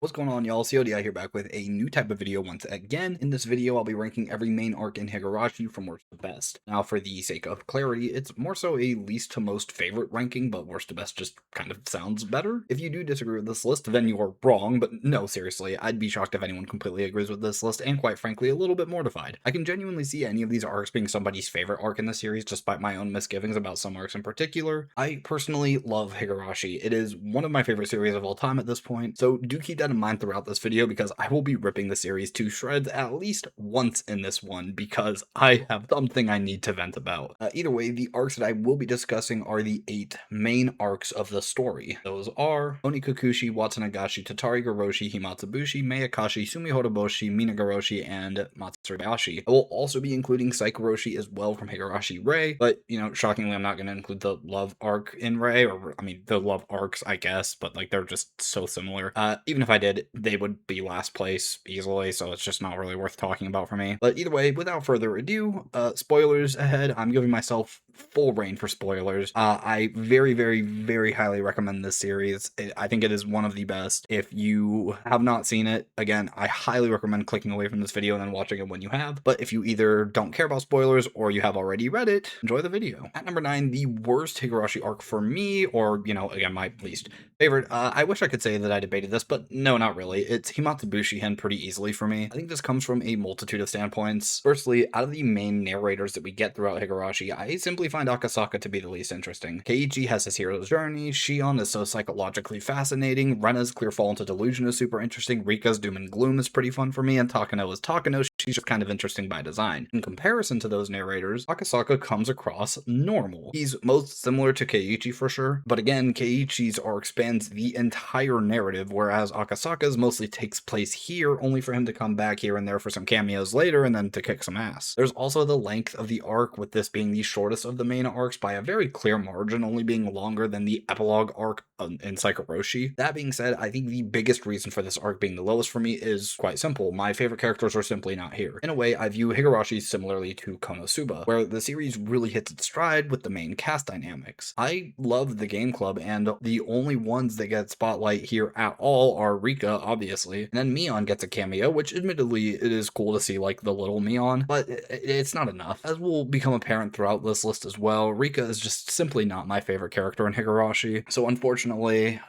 What's going on, y'all? CODI here, back with a new type of video once again. In this video, I'll be ranking every main arc in Higurashi from worst to best. Now, for the sake of clarity, it's more so a least to most favorite ranking, but worst to best just kind of sounds better. If you do disagree with this list, then you are wrong, but no, seriously, I'd be shocked if anyone completely agrees with this list, and quite frankly, a little bit mortified. I can genuinely see any of these arcs being somebody's favorite arc in the series, despite my own misgivings about some arcs in particular. I personally love Higurashi. It is one of my favorite series of all time at this point, so do keep that in mind throughout this video, because I will be ripping the series to shreds at least once in this one, because I have something I need to vent about. Either way, the arcs that I will be discussing are the 8 main arcs of the story. Those are Onikakushi, Watanagashi, Tatarigoroshi, Himatsubushi, Meakashi, Tsumihoroboshi, Minagoroshi, and Matsuribayashi. I will also be including Saikoroshi as well from Higurashi Rei, but, shockingly, I'm not going to include the love arc in Rei, or, the love arcs, I guess, but, they're just so similar. Even if I did, they would be last place easily, so it's just not really worth talking about for me. But either way, without further ado, spoilers ahead. I'm giving myself full reign for spoilers. I very, very, very highly recommend this series. I think it is one of the best. If you have not seen it, again, I highly recommend clicking away from this video and then watching it when you have. But if you either don't care about spoilers or you have already read it, enjoy the video. At number 9, the worst Higurashi arc for me, or, again, my least favorite. I wish I could say that I debated this, but no, not really. It's Himatsubushi-hen pretty easily for me. I think this comes from a multitude of standpoints. Firstly, out of the main narrators that we get throughout Higurashi, I simply find Akasaka to be the least interesting. Keiichi has his hero's journey, Shion is so psychologically fascinating, Rena's clear fall into delusion is super interesting, Rika's doom and gloom is pretty fun for me, and Takano is Takano. She's just kind of interesting by design. In comparison to those narrators, Akasaka comes across normal. He's most similar to Keiichi for sure, but again, Keiichi's arc spans the entire narrative, whereas Akasaka's mostly takes place here, only for him to come back here and there for some cameos later and then to kick some ass. There's also the length of the arc, with this being the shortest of the main arcs by a very clear margin, only being longer than the epilogue arc in Saikoroshi. That being said, I think the biggest reason for this arc being the lowest for me is quite simple. My favorite characters are simply not here. In a way, I view Higurashi similarly to Konosuba, where the series really hits its stride with the main cast dynamics. I love the game club, and the only ones that get spotlight here at all are Rika, obviously, and then Mion gets a cameo, which admittedly it is cool to see, like, the little Mion, but it's not enough. As will become apparent throughout this list as well, Rika is just simply not my favorite character in Higurashi, so unfortunately,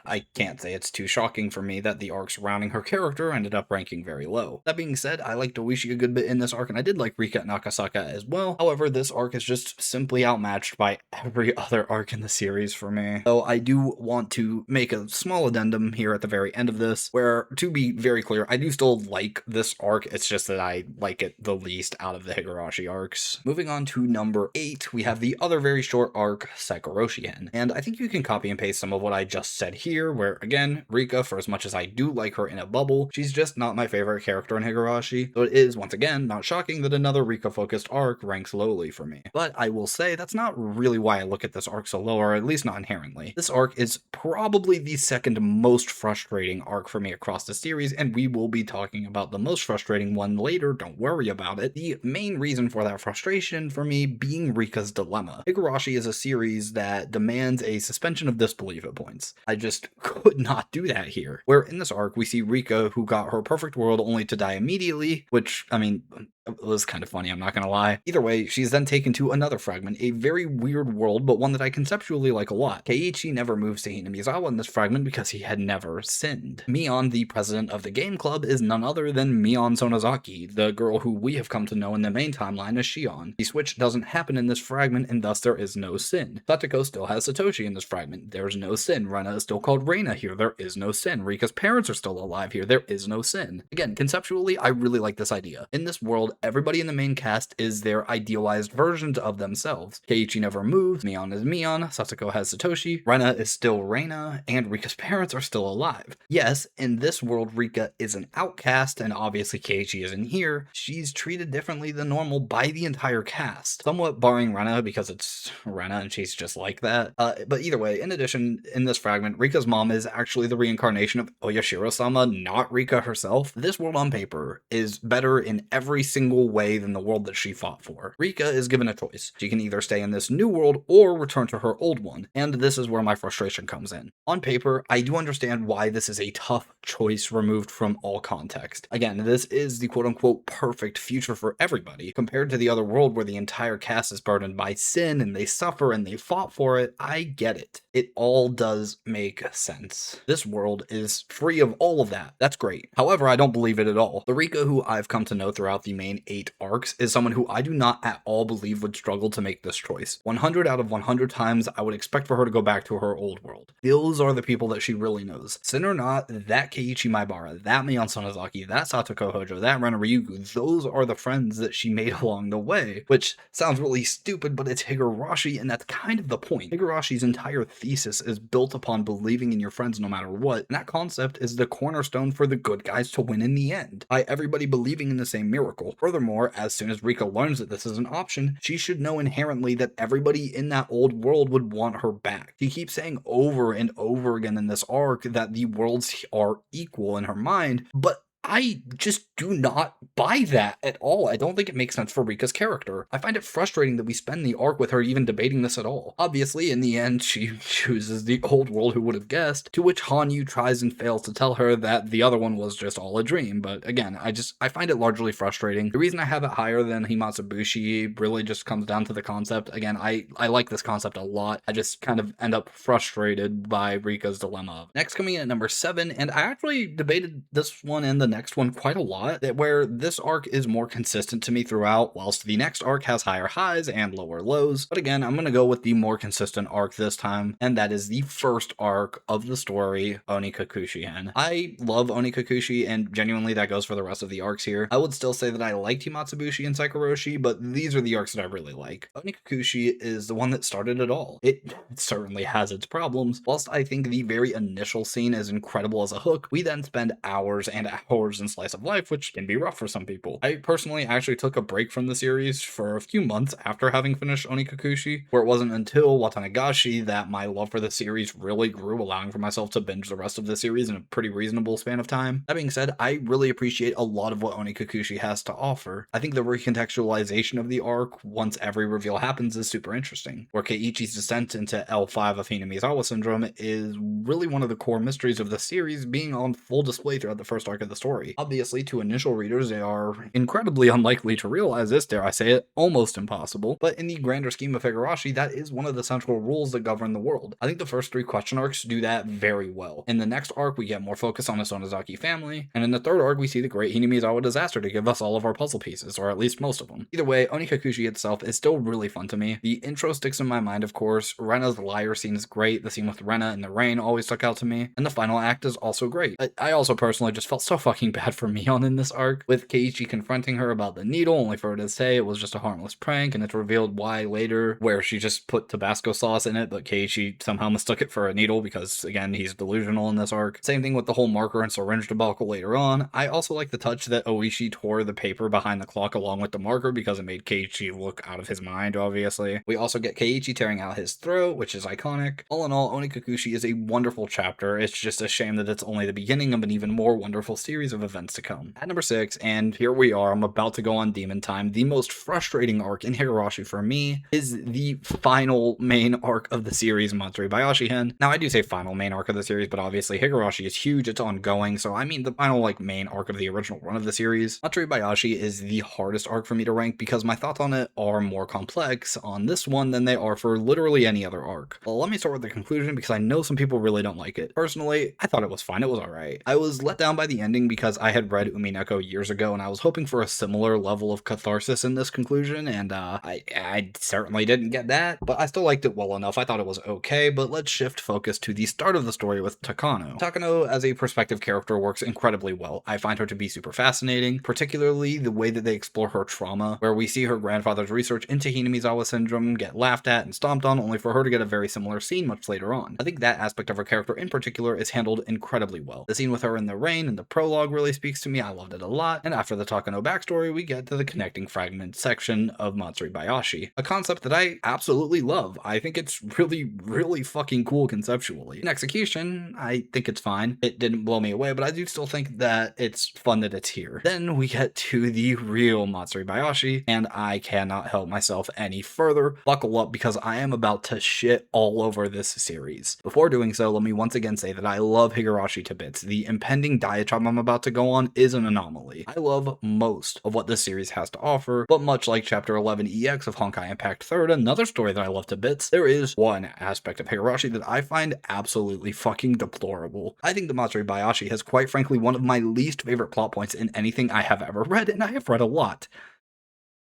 I can't say it's too shocking for me that the arc surrounding her character ended up ranking very low. That being said, I liked Oishi a good bit in this arc, and I did like Rika and Akasaka as well. However, this arc is just simply outmatched by every other arc in the series for me. Though I do want to make a small addendum here at the very end of this, where, to be very clear, I do still like this arc, it's just that I like it the least out of the Higurashi arcs. Moving on to number 8, we have the other very short arc, Saikoroshi-hen. And I think you can copy and paste some of what I just said here, where, again, Rika, for as much as I do like her in a bubble, she's just not my favorite character in Higurashi, so it is, once again, not shocking that another Rika-focused arc ranks lowly for me. But I will say that's not really why I look at this arc so low, or at least not inherently. This arc is probably the second most frustrating arc for me across the series, and we will be talking about the most frustrating one later, don't worry about it. The main reason for that frustration for me being Rika's dilemma. Higurashi is a series that demands a suspension of disbelief at points. I just could not do that here. Where in this arc, we see Rika, who got her perfect world only to die immediately, which, it was kind of funny, I'm not gonna lie. Either way, she's then taken to another fragment, a very weird world, but one that I conceptually like a lot. Keiichi never moves to Hinamizawa in this fragment because he had never sinned. Mion, the president of the game club, is none other than Mion Sonozaki, the girl who we have come to know in the main timeline as Shion. The switch doesn't happen in this fragment, and thus there is no sin. Satoko still has Satoshi in this fragment, there's no sin. Rena is still called Reina here, there is no sin. Rika's parents are still alive here, there is no sin. Again, conceptually, I really like this idea. In this world, everybody in the main cast is their idealized versions of themselves. Keiichi never moves, Mion is Mion, Satoko has Satoshi, Rena is still Reina, and Rika's parents are still alive. Yes, in this world, Rika is an outcast, and obviously Keiichi isn't here. She's treated differently than normal by the entire cast. Somewhat barring Rena, because it's Rena and she's just like that. But either way, in addition, in this fragment, Rika's mom is actually the reincarnation of Oyashiro-sama, not Rika herself. This world on paper is better in every single single way than the world that she fought for. Rika is given a choice. She can either stay in this new world or return to her old one, and this is where my frustration comes in. On paper, I do understand why this is a tough choice removed from all context. Again, this is the quote-unquote perfect future for everybody. Compared to the other world where the entire cast is burdened by sin and they suffer and they fought for it, I get it. It all does make sense. This world is free of all of that. That's great. However, I don't believe it at all. The Rika who I've come to know throughout the main 8 arcs is someone who I do not at all believe would struggle to make this choice. 100 out of 100 times, I would expect for her to go back to her old world. Those are the people that she really knows. Sin or not, that Keiichi Maibara, that Meion Sonozaki, that Satoko Hojo, that Ren Ryugu, those are the friends that she made along the way, which sounds really stupid, but it's Higurashi, and that's kind of the point. Higurashi's entire thesis is built upon believing in your friends no matter what, and that concept is the cornerstone for the good guys to win in the end, by everybody believing in the same miracle. Furthermore, as soon as Rika learns that this is an option, she should know inherently that everybody in that old world would want her back. She keeps saying over and over again in this arc that the worlds are equal in her mind, but I just do not buy that at all. I don't think it makes sense for Rika's character. I find it frustrating that we spend the arc with her even debating this at all. Obviously, in the end, she chooses the old world, who would have guessed, to which Hanyu tries and fails to tell her that the other one was just all a dream. But again, I find it largely frustrating. The reason I have it higher than Himatsubushi really just comes down to the concept. Again, I like this concept a lot. I just kind of end up frustrated by Rika's dilemma. Next, coming in at number 7, and I actually debated this one and the next one quite a lot, where this arc is more consistent to me throughout, whilst the next arc has higher highs and lower lows. But again, I'm going to go with the more consistent arc this time, and that is the first arc of the story, Onikakushi-hen. I love Onikakushi, and genuinely that goes for the rest of the arcs here. I would still say that I liked Himatsubushi and Saikoroshi, but these are the arcs that I really like. Onikakushi is the one that started it all. It certainly has its problems. Whilst I think the very initial scene is incredible as a hook, we then spend hours and hours in slice of life, which can be rough for some people. I personally actually took a break from the series for a few months after having finished Onikakushi, where it wasn't until Watanagashi that my love for the series really grew, allowing for myself to binge the rest of the series in a pretty reasonable span of time. That being said, I really appreciate a lot of what Onikakushi has to offer. I think the recontextualization of the arc, once every reveal happens, is super interesting, where Keiichi's descent into L5 of Hinamizawa syndrome is really one of the core mysteries of the series, being on full display throughout the first arc of the story. Obviously, to initial readers, they are incredibly unlikely to realize this, dare I say it, almost impossible, but in the grander scheme of Higurashi, that is one of the central rules that govern the world. I think the first 3 question arcs do that very well. In the next arc, we get more focus on the Sonozaki family, and in the third arc, we see the Great Hinamizawa disaster to give us all of our puzzle pieces, or at least most of them. Either way, Onikakushi itself is still really fun to me. The intro sticks in my mind, of course. Rena's lyre scene is great. The scene with Rena in the rain always stuck out to me, and the final act is also great. I also personally just felt so fucking bad for Meion in this arc, with Keiichi confronting her about the needle, only for her to say it was just a harmless prank, and it's revealed why later, where she just put Tabasco sauce in it, but Keiichi somehow mistook it for a needle because, again, he's delusional in this arc. Same thing with the whole marker and syringe debacle later on. I also like the touch that Oishi tore the paper behind the clock along with the marker because it made Keiichi look out of his mind, obviously. We also get Keiichi tearing out his throat, which is iconic. All in all, Onikakushi is a wonderful chapter. It's just a shame that it's only the beginning of an even more wonderful series of events to come. At number 6, and here we are, I'm about to go on Demon Time, the most frustrating arc in Higurashi for me is the final main arc of the series, Matsuribayashi-hen. Now, I do say final main arc of the series, but obviously Higurashi is huge, it's ongoing, so I mean the final, main arc of the original run of the series. Matsuribayashi is the hardest arc for me to rank because my thoughts on it are more complex on this one than they are for literally any other arc. Well, let me start with the conclusion because I know some people really don't like it. Personally, I thought it was fine, it was alright. I was let down by the ending because I had read Umineko years ago and I was hoping for a similar level of catharsis in this conclusion, and I certainly didn't get that, but I still liked it well enough. I thought it was okay, but let's shift focus to the start of the story with Takano. Takano as a perspective character works incredibly well. I find her to be super fascinating, particularly the way that they explore her trauma, where we see her grandfather's research into Hinamizawa syndrome get laughed at and stomped on, only for her to get a very similar scene much later on. I think that aspect of her character in particular is handled incredibly well. The scene with her in the rain in the prologue really speaks to me. I loved it a lot. And after the Takano backstory, we get to the connecting fragment section of Matsuribayashi, a concept that I absolutely love. I think it's really, really fucking cool conceptually. In execution, I think it's fine. It didn't blow me away, but I do still think that it's fun that it's here. Then we get to the real Matsuribayashi, and I cannot help myself any further. Buckle up because I am about to shit all over this series. Before doing so, let me once again say that I love Higurashi to bits. The impending diatribe I'm about to go on is an anomaly. I love most of what this series has to offer, but much like Chapter 11 EX of Honkai Impact 3rd, another story that I love to bits, there is one aspect of Higurashi that I find absolutely fucking deplorable. I think the Matsuribayashi has quite frankly one of my least favorite plot points in anything I have ever read, and I have read a lot.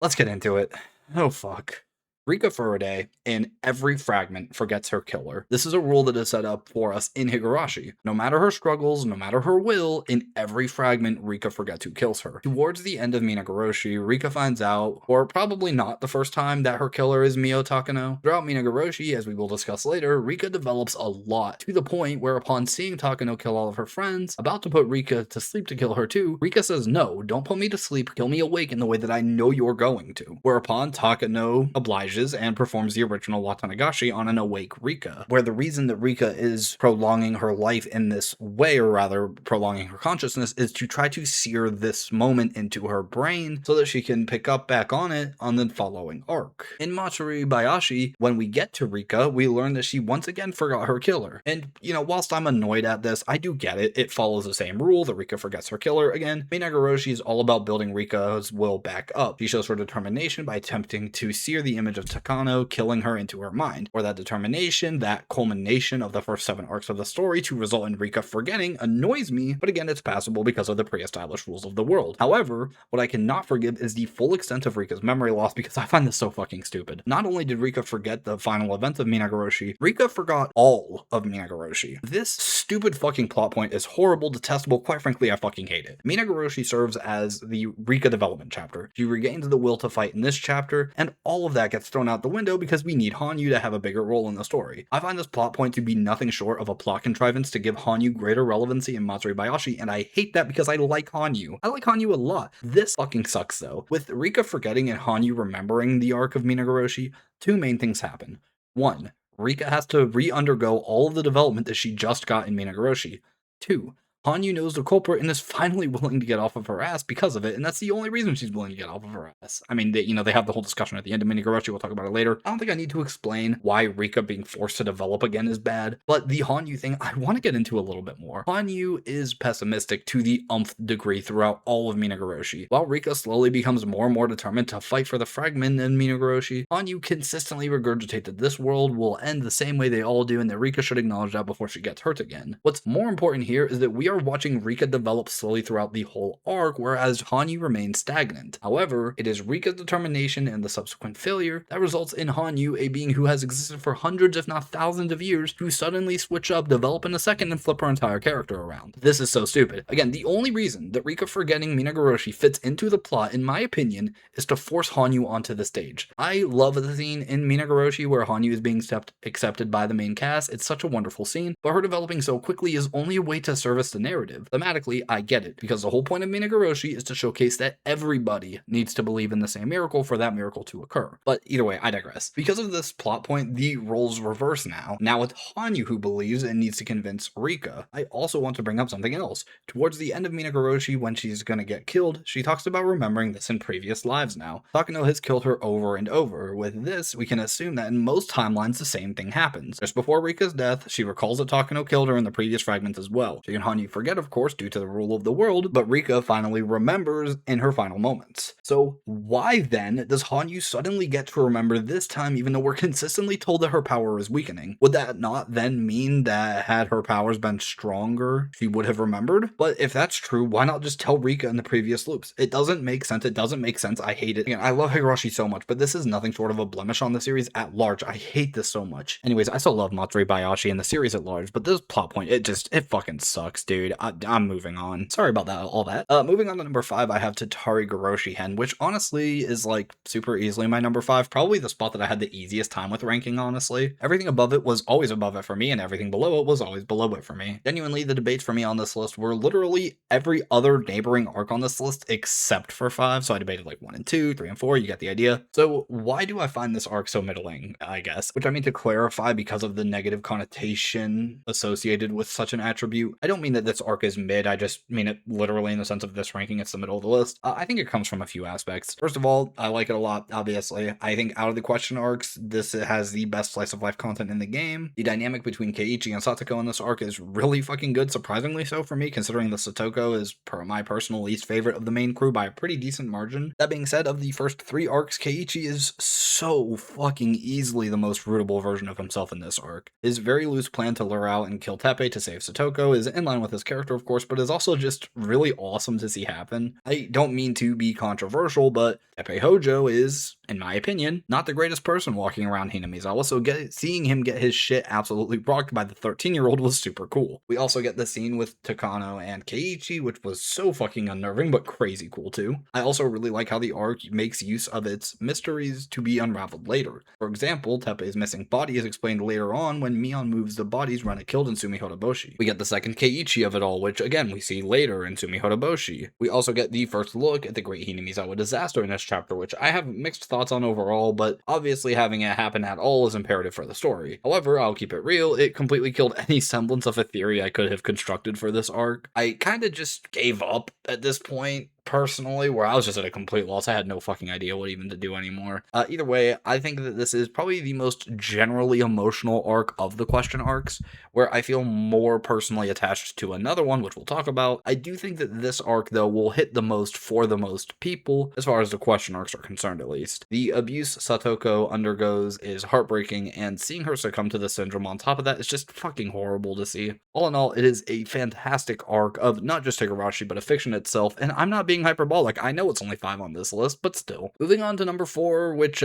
Let's get into it. Oh fuck. Rika Furaday, in every fragment, forgets her killer. This is a rule that is set up for us in Higurashi. No matter her struggles, no matter her will, in every fragment, Rika forgets who kills her. Towards the end of Minagoroshi, Rika finds out, or probably not the first time, that her killer is Mio Takano. Throughout Minagoroshi, as we will discuss later, Rika develops a lot, to the point where upon seeing Takano kill all of her friends, about to put Rika to sleep to kill her too, Rika says, "No, don't put me to sleep, kill me awake in the way that I know you're going to." Whereupon Takano obliges and performs the original Watanagashi on an awake Rika, where the reason that Rika is prolonging her life in this way, or rather prolonging her consciousness, is to try to sear this moment into her brain so that she can pick up back on it on the following arc. In Matsuribayashi, when we get to Rika, we learn that she once again forgot her killer. And, whilst I'm annoyed at this, I do get it. It follows the same rule that Rika forgets her killer. Again, Minagoroshi is all about building Rika's will back up. She shows her determination by attempting to sear the image of Takano, killing her into her mind. Or that determination, that culmination of the first 7 arcs of the story to result in Rika forgetting, annoys me, but again, it's passable because of the pre-established rules of the world. However, what I cannot forgive is the full extent of Rika's memory loss, because I find this so fucking stupid. Not only did Rika forget the final events of Minagoroshi, Rika forgot all of Minagoroshi. This stupid fucking plot point is horrible, detestable, quite frankly, I fucking hate it. Minagoroshi serves as the Rika development chapter. She regains the will to fight in this chapter, and all of that gets thrown out the window because we need Hanyu to have a bigger role in the story. I find this plot point to be nothing short of a plot contrivance to give Hanyu greater relevancy in Matsuribayashi, and I hate that because I like Hanyu. I like Hanyu a lot. This fucking sucks though. With Rika forgetting and Hanyu remembering the arc of Minagoroshi, 2 main things happen. 1. Rika has to re-undergo all of the development that she just got in Minagoroshi. 2. Hanyu knows the culprit and is finally willing to get off of her ass because of it, and that's the only reason she's willing to get off of her ass. I mean, they have the whole discussion at the end of Minagoroshi, we'll talk about it later. I don't think I need to explain why Rika being forced to develop again is bad, but the Hanyu thing I want to get into a little bit more. Hanyu is pessimistic to the umpth degree throughout all of Minagoroshi. While Rika slowly becomes more and more determined to fight for the fragment in Minagoroshi, Hanyu consistently regurgitates that this world will end the same way they all do, and that Rika should acknowledge that before she gets hurt again. What's more important here is that we are watching Rika develop slowly throughout the whole arc, whereas Hanyu remains stagnant. However, it is Rika's determination and the subsequent failure that results in Hanyu, a being who has existed for hundreds if not thousands of years, to suddenly switch up, develop in a second, and flip her entire character around. This is so stupid. Again, the only reason that Rika forgetting Minagoroshi fits into the plot, in my opinion, is to force Hanyu onto the stage. I love the scene in Minagoroshi where Hanyu is being accepted by the main cast. It's such a wonderful scene, but her developing so quickly is only a way to service the narrative. Thematically, I get it, because the whole point of Minagoroshi is to showcase that everybody needs to believe in the same miracle for that miracle to occur. But either way, I digress. Because of this plot point, the roles reverse now. Now it's Hanyu who believes and needs to convince Rika. I also want to bring up something else. Towards the end of Minagoroshi, when she's gonna get killed, she talks about remembering this in previous lives now. Takano has killed her over and over. With this, we can assume that in most timelines the same thing happens. Just before Rika's death, she recalls that Takano killed her in the previous fragments as well. She and Hanyu forget, of course, due to the rule of the world, but Rika finally remembers in her final moments. So why then does Hanyu suddenly get to remember this time, even though we're consistently told that her power is weakening? Would that not then mean that had her powers been stronger, she would have remembered? But if that's true, why not just tell Rika in the previous loops? It doesn't make sense. It doesn't make sense. I hate it. Again, I love Higurashi so much, but this is nothing short of a blemish on the series at large. I hate this so much. Anyways, I still love Matsuribayashi and the series at large, but this plot point, it fucking sucks, dude. dude, I'm moving on. Sorry about that, all that. Moving on to number 5, I have Tatarigoroshi-hen, which honestly is like super easily my number 5. Probably the spot that I had the easiest time with ranking, honestly. Everything above it was always above it for me, and everything below it was always below it for me. Genuinely, the debates for me on this list were literally every other neighboring arc on this list except for 5. So I debated like 1 and 2, 3 and 4. You get the idea. So why do I find this arc so middling, I guess? Which I mean to clarify because of the negative connotation associated with such an attribute. I don't mean that this arc is mid, I just mean it literally in the sense of this ranking, it's the middle of the list. I think it comes from a few aspects. First of all, I like it a lot, obviously. I think out of the question arcs, this has the best slice of life content in the game. The dynamic between Keiichi and Satoko in this arc is really fucking good, surprisingly so for me, considering that Satoko is my personal least favorite of the main crew by a pretty decent margin. That being said, of the first 3 arcs, Keiichi is so fucking easily the most rootable version of himself in this arc. His very loose plan to lure out and kill Teppei to save Satoko is in line with his character, of course, but is also just really awesome to see happen. I don't mean to be controversial, but Teppei Hojo is, in my opinion, not the greatest person walking around Hinamizawa, so seeing him get his shit absolutely rocked by the 13-year-old was super cool. We also get the scene with Takano and Keiichi, which was so fucking unnerving, but crazy cool too. I also really like how the arc makes use of its mysteries to be unraveled later. For example, Teppei's missing body is explained later on when Mion moves the bodies Rena killed in Tsumihoroboshi. We get the second Keiichi of it all, which again we see later in Tsumihoroboshi. We also get the first look at the Great Hinamizawa disaster in this chapter, which I have mixed thoughts on overall, but obviously having it happen at all is imperative for the story. However, I'll keep it real, it completely killed any semblance of a theory I could have constructed for this arc. I kinda just gave up at this point, personally, where I was just at a complete loss. I had no fucking idea what even to do anymore. Either way, I think that this is probably the most generally emotional arc of the question arcs, where I feel more personally attached to another one, which we'll talk about. I do think that this arc, though, will hit the most for the most people, as far as the question arcs are concerned, at least. The abuse Satoko undergoes is heartbreaking, and seeing her succumb to the syndrome on top of that is just fucking horrible to see. All in all, it is a fantastic arc of not just Higurashi, but a fiction itself, and I'm not being hyperbolic. I know it's only 5 on this list, but still. Moving on to number 4, which,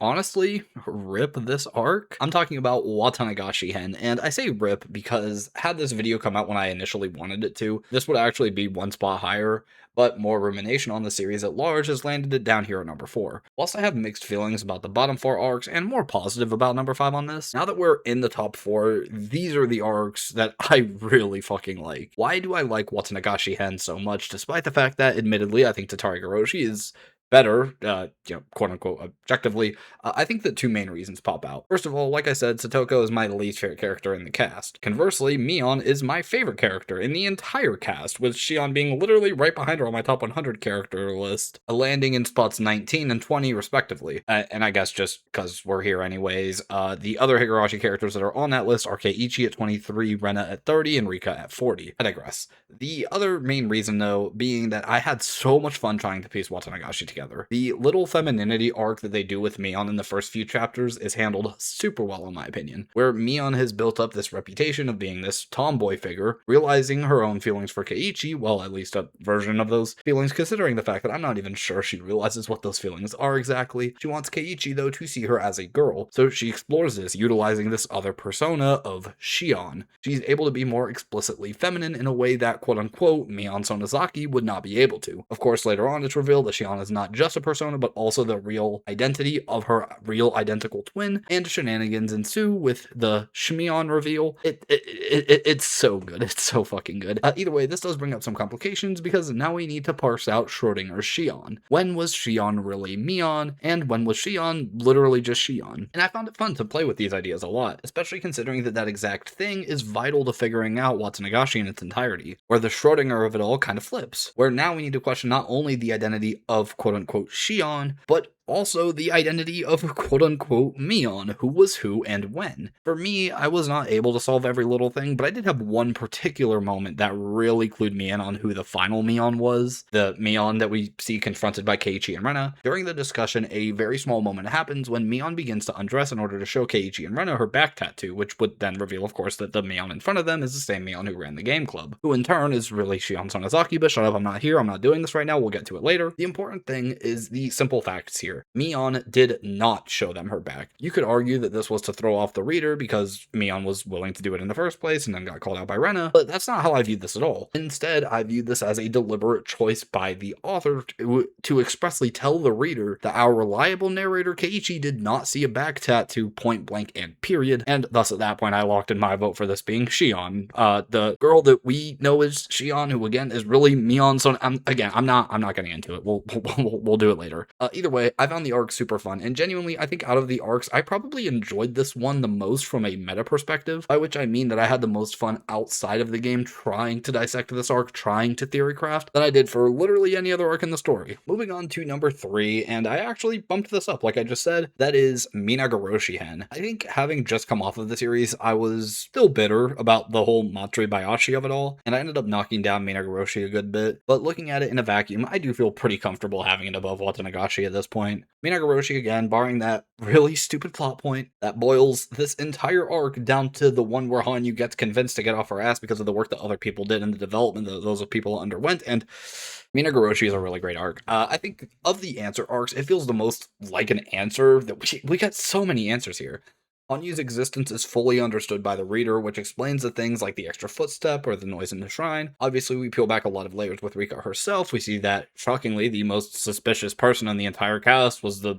honestly, rip this arc. I'm talking about Watanagashi-hen, and I say rip because had this video come out when I initially wanted it to, this would actually be 1 spot higher, but more rumination on the series at large has landed it down here at number 4. Whilst I have mixed feelings about the bottom 4 arcs and more positive about number 5 on this, now that we're in the top 4, these are the arcs that I really fucking like. Why do I like Watanagashi-hen so much, despite the fact that, admittedly, I think Tatarigoroshi is better, quote unquote, objectively? I think that 2 main reasons pop out. First of all, like I said, Satoko is my least favorite character in the cast. Conversely, Mion is my favorite character in the entire cast, with Shion being literally right behind her on my top 100 character list, landing in spots 19 and 20 respectively. And I guess just because we're here anyways, the other Higurashi characters that are on that list are Keiichi at 23, Rena at 30, and Rika at 40. I digress. The other main reason, though, being that I had so much fun trying to piece Watanagashi together. The little femininity arc that they do with Mion in the first few chapters is handled super well in my opinion, where Mion has built up this reputation of being this tomboy figure, realizing her own feelings for Keiichi, well, at least a version of those feelings, considering the fact that I'm not even sure she realizes what those feelings are exactly. She wants Keiichi, though, to see her as a girl, so she explores this, utilizing this other persona of Shion. She's able to be more explicitly feminine in a way that, quote-unquote, Mion Sonozaki would not be able to. Of course, later on, it's revealed that Shion is not just a persona, but also the real identity of her real identical twin, and shenanigans ensue with the Shmion reveal. It's so good. It's so fucking good. Either way, this does bring up some complications, because now we need to parse out Schrodinger's Shion. When was Shion really Mion, and when was Shion literally just Shion? And I found it fun to play with these ideas a lot, especially considering that that exact thing is vital to figuring out Watanagashi in its entirety, where the Schrodinger of it all kind of flips, where now we need to question not only the identity of quote-unquote Shion, but also the identity of quote-unquote Mion, who was who and when. For me, I was not able to solve every little thing, but I did have one particular moment that really clued me in on who the final Mion was, the Mion that we see confronted by Keiichi and Rena. During the discussion, a very small moment happens when Mion begins to undress in order to show Keiichi and Rena her back tattoo, which would then reveal, of course, that the Mion in front of them is the same Mion who ran the game club, who in turn is really Shion Sonozaki, but shut up, I'm not here, I'm not doing this right now, we'll get to it later. The important thing is the simple facts here. here. Mion did not show them her back. You could argue that this was to throw off the reader because Mion was willing to do it in the first place and then got called out by Rena, but that's not how I viewed this at all. Instead, I viewed this as a deliberate choice by the author to expressly tell the reader that our reliable narrator Keiichi did not see a back tattoo point blank and period, and thus at that point I locked in my vote for this being Shion, the girl that we know as Shion, who again is really Mion. So I'm not getting into it. We'll do it later. Either way, I found the arc super fun, and genuinely, I think out of the arcs, I probably enjoyed this one the most from a meta perspective, by which I mean that I had the most fun outside of the game trying to dissect this arc, trying to theory craft, than I did for literally any other arc in the story. Moving on to number 3, and I actually bumped this up, like I just said, that is Minagoroshi-hen. I think having just come off of the series, I was still bitter about the whole Matsuribayashi of it all, and I ended up knocking down Minagoroshi a good bit, but looking at it in a vacuum, I do feel pretty comfortable having it above Watanagashi at this point. Minagoroshi, again, barring that really stupid plot point that boils this entire arc down to the one where Hanyu gets convinced to get off her ass because of the work that other people did and the development that those people underwent, and Minagoroshi is a really great arc. I think of the answer arcs, it feels the most like an answer that we got so many answers here. Hanyu's existence is fully understood by the reader, which explains the things like the extra footstep or the noise in the shrine. Obviously, we peel back a lot of layers with Rika herself. We see that, shockingly, the most suspicious person in the entire cast was the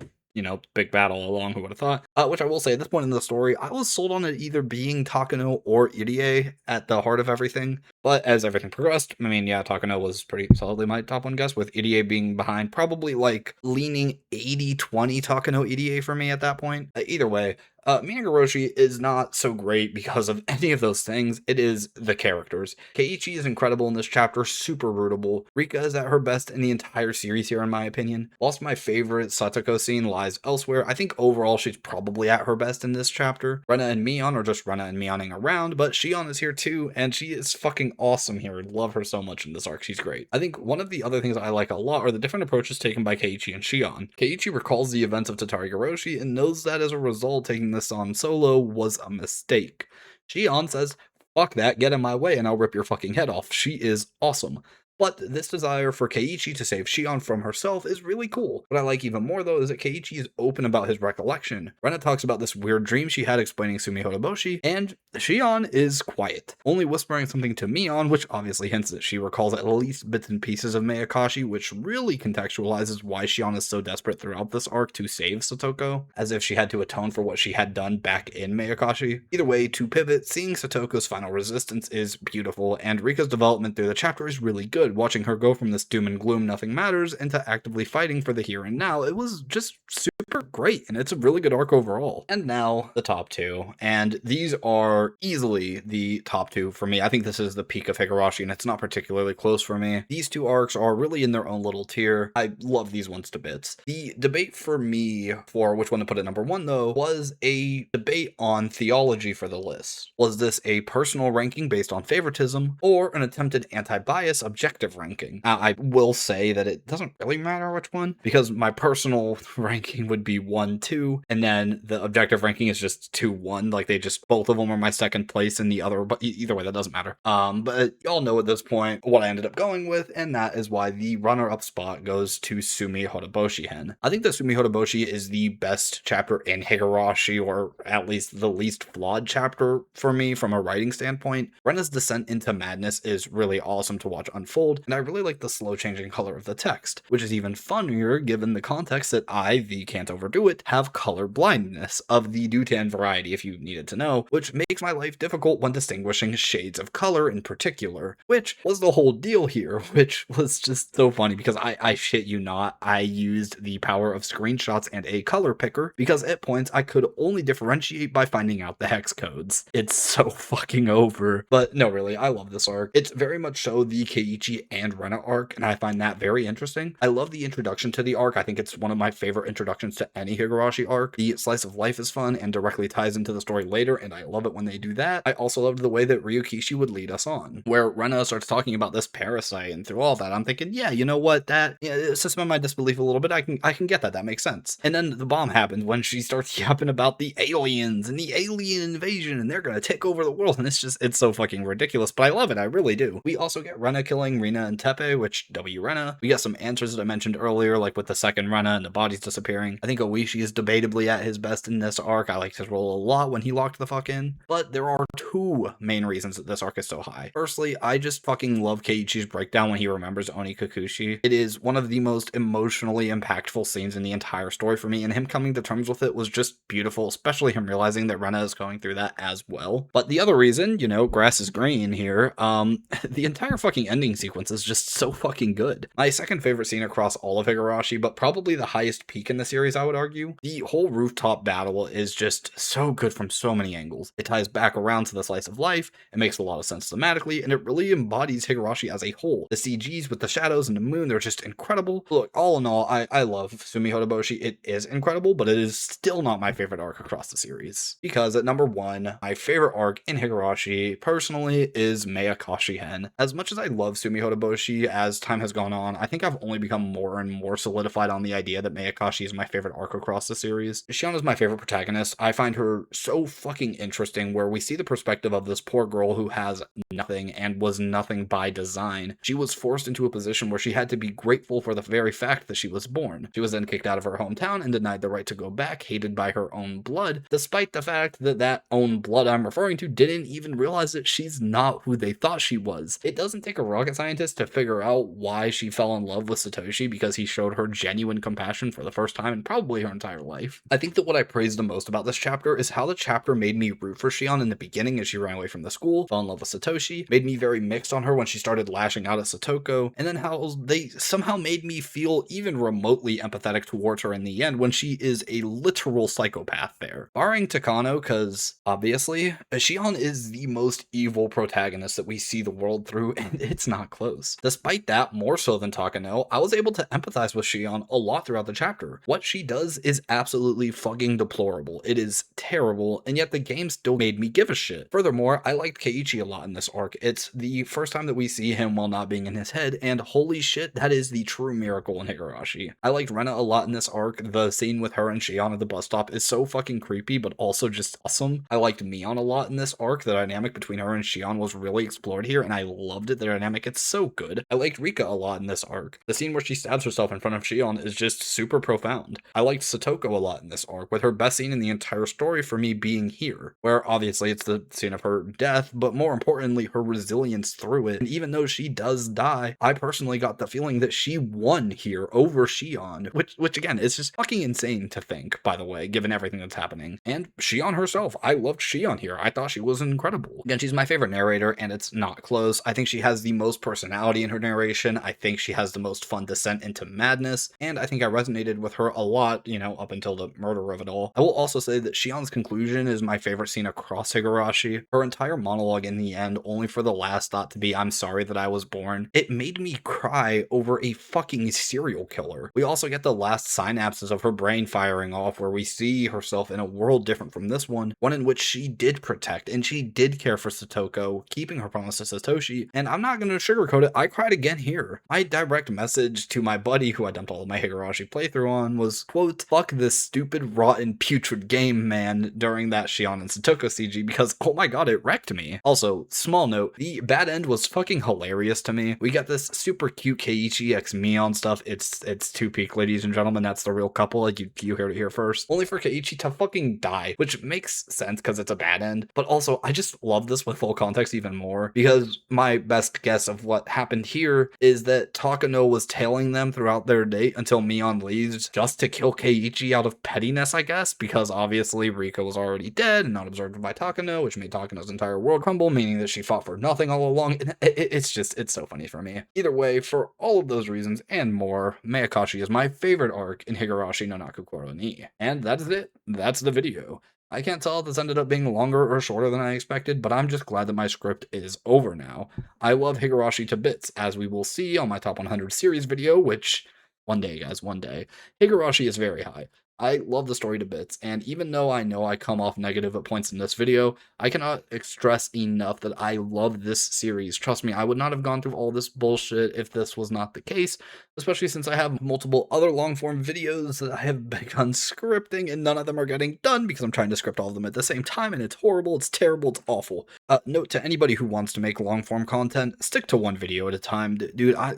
big battle all along, who would have thought? Which I will say, at this point in the story, I was sold on it either being Takano or Irie at the heart of everything. But as everything progressed, I mean, yeah, Takano was pretty solidly my top one guess, with Irie being behind, probably like leaning 80-20 Takano Irie for me at that point. Either way, Minagoroshi is not so great because of any of those things. It is the characters. Keiichi is incredible in this chapter, super rootable. Rika is at her best in the entire series here, in my opinion. Whilst my favorite Satoko scene lies elsewhere, I think overall she's probably at her best in this chapter. Rena and Mion are just Rena and Mioning around, but Shion is here too, and she is fucking awesome here. I love her so much in this arc. She's great. I think one of the other things I like a lot are the different approaches taken by Keiichi and Shion. Keiichi recalls the events of Tatarigoroshi and knows that as a result, taking this on solo was a mistake. Shion says, fuck that, get in my way and I'll rip your fucking head off. She is awesome. But this desire for Keiichi to save Shion from herself is really cool. What I like even more, though, is that Keiichi is open about his recollection. Rena talks about this weird dream she had explaining Tsumihoroboshi, and Shion is quiet, only whispering something to Mion, which obviously hints that she recalls at least bits and pieces of Meakashi, which really contextualizes why Shion is so desperate throughout this arc to save Satoko, as if she had to atone for what she had done back in Meakashi. Either way, to pivot, seeing Satoko's final resistance is beautiful, and Rika's development through the chapter is really good. Watching her go from this doom and gloom nothing matters into actively fighting for the here and now, it was just super great, and it's a really good arc overall. And now, the top 2, and these are easily the top 2 for me. I think this is the peak of Higurashi, and it's not particularly close for me. These 2 arcs are really in their own little tier. I love these ones to bits. The debate for me for which one to put at number 1, though, was a debate on theology for the list. Was this a personal ranking based on favoritism, or an attempted anti-bias objective ranking? I will say that it doesn't really matter which one, because my personal ranking would be 1-2, and then the objective ranking is just 2-1. Like, they just, both of them are my second place in the other, but either way, that doesn't matter. But y'all know at this point what I ended up going with, and that is why the runner-up spot goes to Tsumihoroboshi-hen. I think that Tsumihoroboshi is the best chapter in Higurashi, or at least the least flawed chapter for me from a writing standpoint. Rena's descent into madness is really awesome to watch unfold, and I really like the slow changing color of the text, which is even funnier given the context that I, the can't overdo it, have color blindness of the Dutan variety, if you needed to know, which makes my life difficult when distinguishing shades of color in particular, which was the whole deal here, which was just so funny because I shit you not, I used the power of screenshots and a color picker because at points I could only differentiate by finding out the hex codes. It's so fucking over. But no, really, I love this arc. It's very much so the Keiichi and Rena arc, and I find that very interesting. I love the introduction to the arc. I think it's one of my favorite introductions to any Higurashi arc. The slice of life is fun and directly ties into the story later, and I love it when they do that. I also loved the way that Ryukishi would lead us on, where Rena starts talking about this parasite, and through all that, I'm thinking, yeah, you know what, that, yeah, suspend my disbelief a little bit, I can get that makes sense. And then the bomb happens when she starts yapping about the aliens and the alien invasion, and they're gonna take over the world, and it's so fucking ridiculous, but I love it, I really do. We also get Rena killing between Rina and Tepe, which W Rena. We get some answers that I mentioned earlier, like with the second Rena and the bodies disappearing. I think Oishi is debatably at his best in this arc. I liked his role a lot when he locked the fuck in. But there are two main reasons that this arc is so high. Firstly, I just fucking love Keiichi's breakdown when he remembers Onikakushi. It is one of the most emotionally impactful scenes in the entire story for me, and him coming to terms with it was just beautiful, especially him realizing that Rena is going through that as well. But the other reason, you know, grass is green here, the entire fucking ending sequence is just so fucking good. My second favorite scene across all of Higurashi, but probably the highest peak in the series, I would argue. The whole rooftop battle is just so good from so many angles. It ties back around to the slice of life, it makes a lot of sense thematically, and it really embodies Higurashi as a whole. The CGs with the shadows and the moon, they're just incredible. Look, all in all, I love Tsumihoroboshi. It is incredible, but it is still not my favorite arc across the series. Because at number 1, my favorite arc in Higurashi, personally, is Meakashi-hen. As much as I love Tsumihoroboshi, as time has gone on, I think I've only become more and more solidified on the idea that Meakashi is my favorite arc across the series. Shion is my favorite protagonist. I find her so fucking interesting, where we see the perspective of this poor girl who has nothing and was nothing by design. She was forced into a position where she had to be grateful for the very fact that she was born. She was then kicked out of her hometown and denied the right to go back, hated by her own blood, despite the fact that that own blood I'm referring to didn't even realize that she's not who they thought she was. It doesn't take a rocket scientist to figure out why she fell in love with Satoshi, because he showed her genuine compassion for the first time in probably her entire life. I think that what I praise the most about this chapter is how the chapter made me root for Shion in the beginning as she ran away from the school, fell in love with Satoshi, made me very mixed on her when she started lashing out at Satoko, and then how they somehow made me feel even remotely empathetic towards her in the end when she is a literal psychopath there. Barring Takano, because obviously, Shion is the most evil protagonist that we see the world through, and it's not close. Despite that, more so than Takano, I was able to empathize with Shion a lot throughout the chapter. What she does is absolutely fucking deplorable. It is terrible, and yet the game still made me give a shit. Furthermore, I liked Keiichi a lot in this arc. It's the first time that we see him while not being in his head, and holy shit, that is the true miracle in Higurashi. I liked Rena a lot in this arc. The scene with her and Shion at the bus stop is so fucking creepy, but also just awesome. I liked Mion a lot in this arc. The dynamic between her and Shion was really explored here, and I loved it. The dynamic, it's so good. I liked Rika a lot in this arc. The scene where she stabs herself in front of Shion is just super profound. I liked Satoko a lot in this arc, with her best scene in the entire story for me being here, where obviously it's the scene of her death, but more importantly, her resilience through it. And even though she does die, I personally got the feeling that she won here over Shion, which again is just fucking insane to think, by the way, given everything that's happening. And Shion herself, I loved Shion here. I thought she was incredible. Again, she's my favorite narrator, and it's not close. I think she has the most personality in her narration. I think she has the most fun descent into madness, and I think I resonated with her a lot, you know, up until the murder of it all. I will also say that Shion's conclusion is my favorite scene across Higurashi. Her entire monologue in the end, only for the last thought to be, "I'm sorry that I was born," it made me cry over a fucking serial killer. We also get the last synapses of her brain firing off, where we see herself in a world different from this one in which she did protect and she did care for Satoko, keeping her promise to Satoshi. And I'm not going to sugarcoat it, I cried again here. My direct message to my buddy who I dumped all of my Higurashi playthrough on was, quote, "Fuck this stupid, rotten, putrid game, man," during that Shion and Satoko CG, because oh my god, it wrecked me. Also, small note, the bad end was fucking hilarious to me. We got this super cute Keiichi x Mion stuff. It's two peak, ladies and gentlemen. That's the real couple. Like you heard it here first. Only for Keiichi to fucking die, which makes sense because it's a bad end. But also, I just love this with full context even more, because my best guess of what happened here is that Takano was tailing them throughout their date until Mion leaves just to kill Keiichi out of pettiness, I guess, because obviously Rika was already dead and not observed by Takano, which made Takano's entire world crumble, meaning that she fought for nothing all along. It's so funny for me. Either way, for all of those reasons and more, Meakashi is my favorite arc in Higurashi no Nakukoro ni. And that is it. That's the video. I can't tell if this ended up being longer or shorter than I expected, but I'm just glad that my script is over now. I love Higurashi to bits, as we will see on my top 100 series video, which one day, guys, one day. Higurashi is very high. I love the story to bits, and even though I know I come off negative at points in this video, I cannot stress enough that I love this series. Trust me, I would not have gone through all this bullshit if this was not the case, especially since I have multiple other long-form videos that I have begun scripting, and none of them are getting done because I'm trying to script all of them at the same time, and it's horrible, it's terrible, it's awful. Note to anybody who wants to make long-form content, stick to one video at a time. Dude, I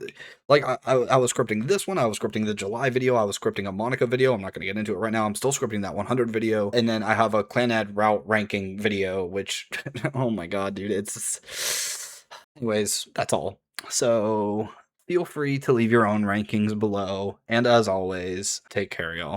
was scripting this one, I was scripting the July video, I was scripting a Monica video, I'm not going to get into it right now, I'm still scripting that 100 video, and then I have a Clanad route ranking video, which, oh my god, dude, it's... Anyways, that's all. So, feel free to leave your own rankings below, and as always, take care, y'all.